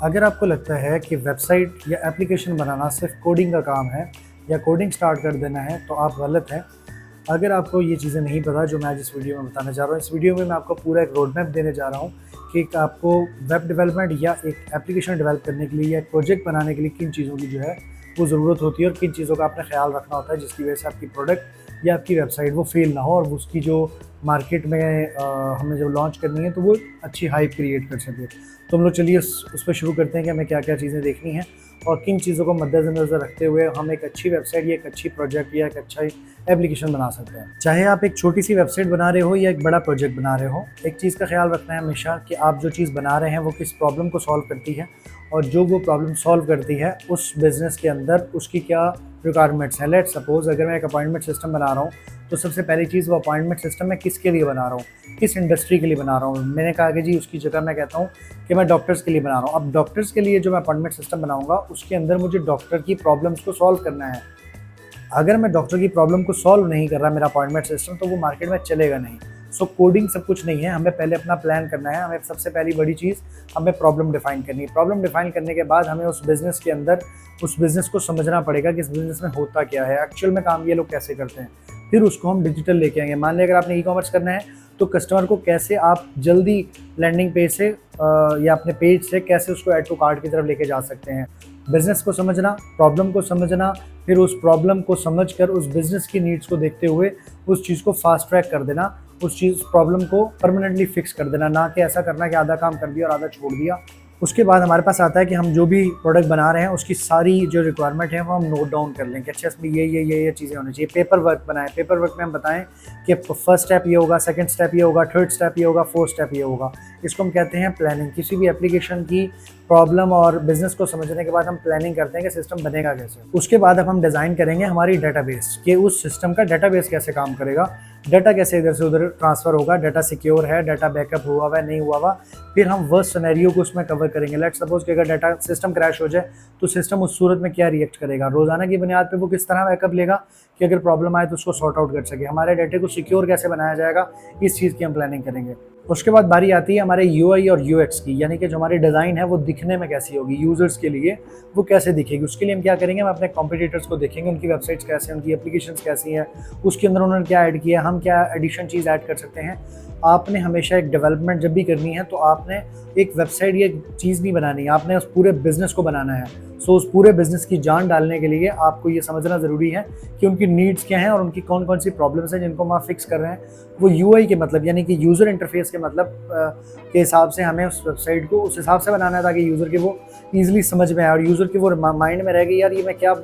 अगर आपको लगता है कि वेबसाइट या एप्लीकेशन बनाना सिर्फ कोडिंग का काम है या कोडिंग स्टार्ट कर देना है तो आप गलत हैं। अगर आपको ये चीज़ें नहीं पता जो मैं आज इस वीडियो में बताना चाह रहा हूँ, इस वीडियो में मैं आपको पूरा एक रोड मैप देने जा रहा हूँ कि आपको वेब डेवलपमेंट या एक एप्लीकेशन डेवलप करने के लिए या एक प्रोजेक्ट बनाने के लिए किन चीज़ों की जो है वो ज़रूरत होती है और किन चीज़ों का आपने ख्याल रखना होता है जिसकी वजह से आपकी प्रोडक्ट या आपकी वेबसाइट वो फेल ना हो और उसकी जो मार्केट में हमें जब लॉन्च करनी है तो वो अच्छी हाइप क्रिएट कर सके। तो हम लोग चलिए उस पर शुरू करते हैं कि हमें क्या क्या चीज़ें देखनी हैं और किन चीज़ों को मद्देनज़र रखते हुए हम एक अच्छी वेबसाइट या एक अच्छी प्रोजेक्ट या एक अच्छा एप्लीकेशन बना सकते हैं। चाहे आप एक छोटी सी वेबसाइट बना रहे हो या एक बड़ा प्रोजेक्ट बना रहे हो, एक चीज़ का ख्याल रखना है हमेशा कि आप जो चीज़ बना रहे हैं वो किस प्रॉब्लम को सॉल्व करती है और जो वो प्रॉब्लम सॉल्व करती है उस बिज़नेस के अंदर उसकी क्या रिक्वायरमेंट्स हैं। लेट्स सपोज अगर मैं एक अपॉइंटमेंट सिस्टम बना रहा हूँ तो सबसे पहली चीज़ वो अपॉइंटमेंट सिस्टम मैं किसके लिए बना रहा हूँ, किस इंडस्ट्री के लिए बना रहा हूँ। मैंने कहा कि जी उसकी जगह मैं कहता हूँ कि मैं डॉक्टर्स के लिए बना रहा हूँ। अब डॉक्टर्स के लिए जो मैं अपॉइंटमेंट सिस्टम बनाऊँगा उसके अंदर मुझे डॉक्टर की प्रॉब्लम्स को सॉल्व करना है। अगर मैं डॉक्टर की प्रॉब्लम को सॉल्व नहीं कर रहा मेरा अपॉइंटमेंट सिस्टम तो वो मार्केट में चलेगा नहीं। सो कोडिंग सब कुछ नहीं है, हमें पहले अपना प्लान करना है। हमें सबसे पहली बड़ी चीज़ हमें प्रॉब्लम डिफाइन करनी है। प्रॉब्लम डिफाइन करने के बाद हमें उस बिज़नेस के अंदर उस बिज़नेस को समझना पड़ेगा कि इस बिज़नेस में होता क्या है, एक्चुअल में काम ये लोग कैसे करते हैं। फिर उसको हम डिजिटल लेके आएंगे। मान लिया अगर आपने ई कॉमर्स करना है तो कस्टमर को कैसे आप जल्दी लैंडिंग पेज से या अपने पेज से कैसे उसको ऐड टू कार्ट की तरफ लेके जा सकते हैं। बिज़नेस को समझना, प्रॉब्लम को समझना, फिर उस प्रॉब्लम को समझकर उस बिज़नेस की नीड्स को देखते हुए उस चीज़ को फास्ट ट्रैक कर देना, उस चीज़ प्रॉब्लम को परमानेंटली फिक्स कर देना, ना कि ऐसा करना कि आधा काम कर दिया और आधा छोड़ दिया। उसके बाद हमारे पास आता है कि हम जो भी प्रोडक्ट बना रहे हैं उसकी सारी जो रिक्वायरमेंट है वो हम नोट डाउन कर लें कि अच्छा इसमें ये चीज़ें होनी चाहिए। पेपर वर्क बनाएं, पेपर वर्क में हम बताएं कि फर्स्ट स्टेप ये होगा, सेकंड स्टेप ये होगा, थर्ड स्टेप ये होगा, फोर्थ स्टेप ये होगा। इसको हम कहते हैं प्लानिंग। किसी भी एप्लीकेशन की प्रॉब्लम और बिजनेस को समझने के बाद हम प्लानिंग करते हैं कि सिस्टम बनेगा कैसे। उसके बाद अब हम डिज़ाइन करेंगे हमारी डेटाबेस कि उस सिस्टम का डेटाबेस कैसे काम करेगा, डाटा कैसे इधर से उधर ट्रांसफ़र होगा, डाटा सिक्योर है, डाटा बैकअप हुआ हुआ है नहीं हुआ हुआ। फिर हम वर्स्ट सिनेरियो को उसमें कवर करेंगे। लेट्स सपोज कि अगर डाटा सिस्टम क्रैश हो जाए तो सिस्टम उस सूरत में क्या रिएक्ट करेगा, रोज़ाना की बुनियाद पे वो किस तरह बैकअप लेगा कि अगर प्रॉब्लम आए तो उसको सॉर्ट आउट कर सके। हमारे डाटे को सिक्योर कैसे बनाया जाएगा, इस चीज़ की हम प्लानिंग करेंगे। उसके बाद बारी आती है हमारे यूआई और यूएक्स की, यानी कि जो हमारी डिज़ाइन है वो दिखने में कैसी होगी, यूज़र्स के लिए वो कैसे दिखेगी। उसके लिए हम क्या करेंगे, हम अपने कॉम्पिटिटर्स को देखेंगे, उनकी वेबसाइट्स कैसे हैं, उनकी एप्लीकेशंस कैसी हैं, उसके अंदर उन्होंने क्या ऐड किया, हम क्या एडिशन चीज़ ऐड कर सकते हैं। आपने हमेशा एक डेवलपमेंट जब भी करनी है तो आपने एक वेबसाइट या चीज़ नहीं बनानी है, आपने उस पूरे बिज़नेस को बनाना है। सो उस पूरे बिज़नेस की जान डालने के लिए आपको ये समझना ज़रूरी है कि उनकी नीड्स क्या हैं और उनकी कौन कौन सी प्रॉब्लम्स हैं जिनको हम आप फिक्स कर रहे हैं। वो यूआई के मतलब यानी कि यूज़र इंटरफेस के मतलब के हिसाब से हमें उस वेबसाइट को उस हिसाब से बनाना है ताकि यूज़र के वो ईज़िली समझ में आए और यूज़र के वो माइंड में रह गई यार ये मैं क्या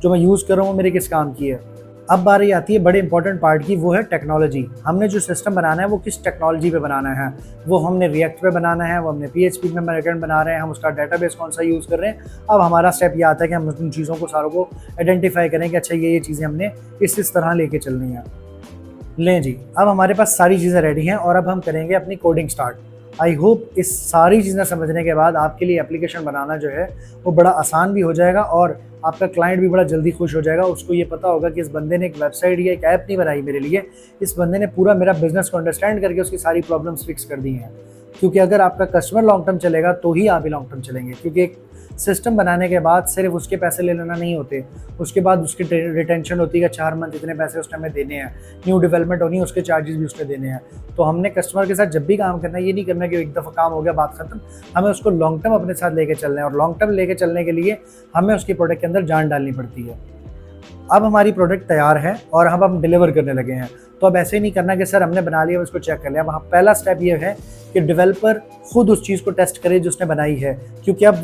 जो मैं यूज़ कर रहा हूँ मेरे किस काम की है। अब बारी आती है बड़े इंपॉर्टेंट पार्ट की, वो है टेक्नोलॉजी। हमने जो सिस्टम बनाना है वो किस टेक्नोलॉजी पे बनाना है। वो हमने रिएक्ट पे बनाना है, वो हमने पीएचपी में बैकएंड बना रहे हैं, हम उसका डेटाबेस कौन सा यूज़ कर रहे हैं। अब हमारा स्टेप ये आता है कि हम उन चीज़ों को सारों को आइडेंटिफाई करें कि अच्छा ये चीज़ें हमने इस तरह लेके चलनी है। लें जी, अब हमारे पास सारी चीज़ें रेडी हैं और अब हम करेंगे अपनी कोडिंग स्टार्ट। आई होप इस सारी चीज़ें समझने के बाद आपके लिए एप्लीकेशन बनाना जो है वो बड़ा आसान भी हो जाएगा और आपका क्लाइंट भी बड़ा जल्दी खुश हो जाएगा। उसको ये पता होगा कि इस बंदे ने एक वेबसाइट या एक ऐप नहीं बनाई मेरे लिए, इस बंदे ने पूरा मेरा बिजनेस को अंडरस्टैंड करके उसकी सारी प्रॉब्लम्स फिक्स कर दी हैं। क्योंकि अगर आपका कस्टमर लॉन्ग टर्म चलेगा तो ही आप भी लॉन्ग टर्म चलेंगे। क्योंकि एक सिस्टम बनाने के बाद सिर्फ उसके पैसे ले लेना नहीं होते, उसके बाद उसकी रिटेंशन होती है कि 4 मंथ इतने पैसे उसने हमें देने हैं, न्यू डेवलपमेंट होनी है उसके चार्जेस भी उसने देने हैं। तो हमने कस्टमर के साथ जब भी काम करना है ये नहीं करना कि एक दफ़ा काम हो गया बात खत्म, हमें उसको लॉन्ग टर्म अपने साथ लेके चलना है और लॉन्ग टर्म लेके चलने के लिए हमें उसकी प्रोडक्ट के अंदर जान डालनी पड़ती है। अब हमारी प्रोडक्ट तैयार है और अब हम डिलीवर करने लगे हैं। तो अब ऐसे ही नहीं करना कि सर हमने बना लिया उसको चेक कर लिया। वहाँ पहला स्टेप ये है कि डेवलपर खुद उस चीज़ को टेस्ट करे जो उसने बनाई है, क्योंकि अब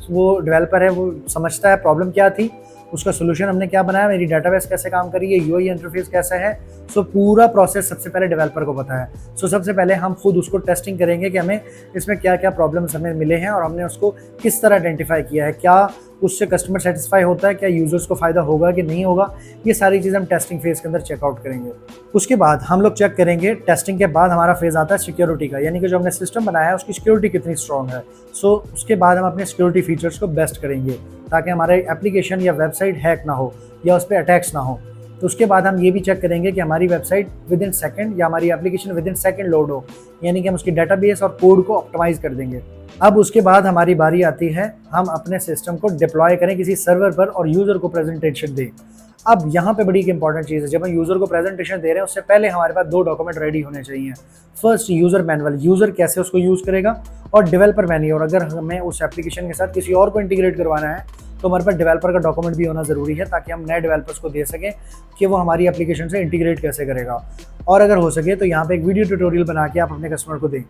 वो डेवलपर है वो समझता है प्रॉब्लम क्या थी, उसका सोल्यूशन हमने क्या बनाया, मेरी डेटाबेस कैसे काम कर रही है, यूआई इंटरफेस कैसा है। सो पूरा प्रोसेस सबसे पहले डेवलपर को पता है। सो सबसे पहले हम खुद उसको टेस्टिंग करेंगे कि हमें इसमें क्या क्या प्रॉब्लम्स हमें मिले हैं और हमने उसको किस तरह आइडेंटिफाई किया है, क्या उससे कस्टमर सेटिस्फाई होता है, क्या यूज़र्स को फ़ायदा होगा कि नहीं होगा। ये सारी चीज़ें हम टेस्टिंग फेज़ के अंदर चेकआउट करेंगे। उसके बाद हम लोग चेक करेंगे, टेस्टिंग के बाद हमारा फेज़ आता है सिक्योरिटी का, यानी कि जो हमने सिस्टम बनाया है उसकी सिक्योरिटी कितनी स्ट्रॉन्ग है। सो उसके बाद हम अपने सिक्योरिटी फीचर्स को बेस्ट करेंगे ताकि हमारे एप्लीकेशन या वेबसाइट हैक ना हो या उस पर अटैक्स ना हो। तो उसके बाद हम ये भी चेक करेंगे कि हमारी वेबसाइट विद इन सेकेंड या हमारी application with in second load हो, यानी कि हम उसकी डेटाबेस और कोड को ऑप्टिमाइज कर देंगे। अब उसके बाद हमारी बारी आती है हम अपने सिस्टम को डिप्लॉय करें किसी सर्वर पर और यूज़र को प्रेजेंटेशन दें। अब यहाँ पे बड़ी एक इंपॉर्टेंट चीज़ है, जब हम यूज़र को प्रेजेंटेशन दे रहे हैं उससे पहले हमारे पास 2 डॉक्यूमेंट रेडी होने चाहिए। फर्स्ट यूज़र मैनुअल, यूज़र कैसे उसको यूज़ करेगा, और डेवलपर मैन्यूअल, अगर हमें उस एप्लीकेशन के साथ किसी और को इंटीग्रेट करवाना है तो हमारे पास डेवलपर का डॉक्यूमेंट भी होना ज़रूरी है, ताकि हम नए डेवलपर्स को दे सकें कि वो हमारी एप्लीकेशन से इंटीग्रेट कैसे करेगा। और अगर हो सके तो यहाँ पे एक वीडियो ट्यूटोरियल बना के आप अपने कस्टमर को दें,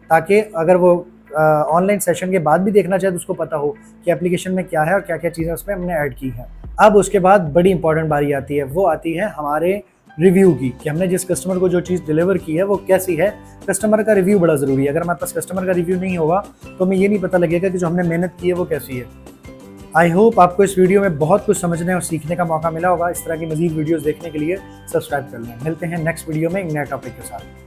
ताकि अगर वो ऑनलाइन सेशन के बाद भी देखना चाहे तो उसको पता हो कि एप्लीकेशन में क्या है और क्या क्या चीज़ें उसमें हमने ऐड की हैं। अब उसके बाद बड़ी इंपॉर्टेंट बारी आती है, वो आती है हमारे रिव्यू की, कि हमने जिस कस्टमर को जो चीज़ डिलीवर की है वो कैसी है। कस्टमर का रिव्यू बड़ा ज़रूरी है। अगर हमारे पास कस्टमर का रिव्यू नहीं होगा तो हमें ये नहीं पता लगेगा कि जो हमने मेहनत की है वो कैसी है। आई होप आपको इस वीडियो में बहुत कुछ समझने और सीखने का मौका मिला होगा। इस तरह की मज़ीद वीडियोज़ देखने के लिए सब्सक्राइब कर लें। मिलते हैं नेक्स्ट वीडियो में एक नए टॉपिक के साथ।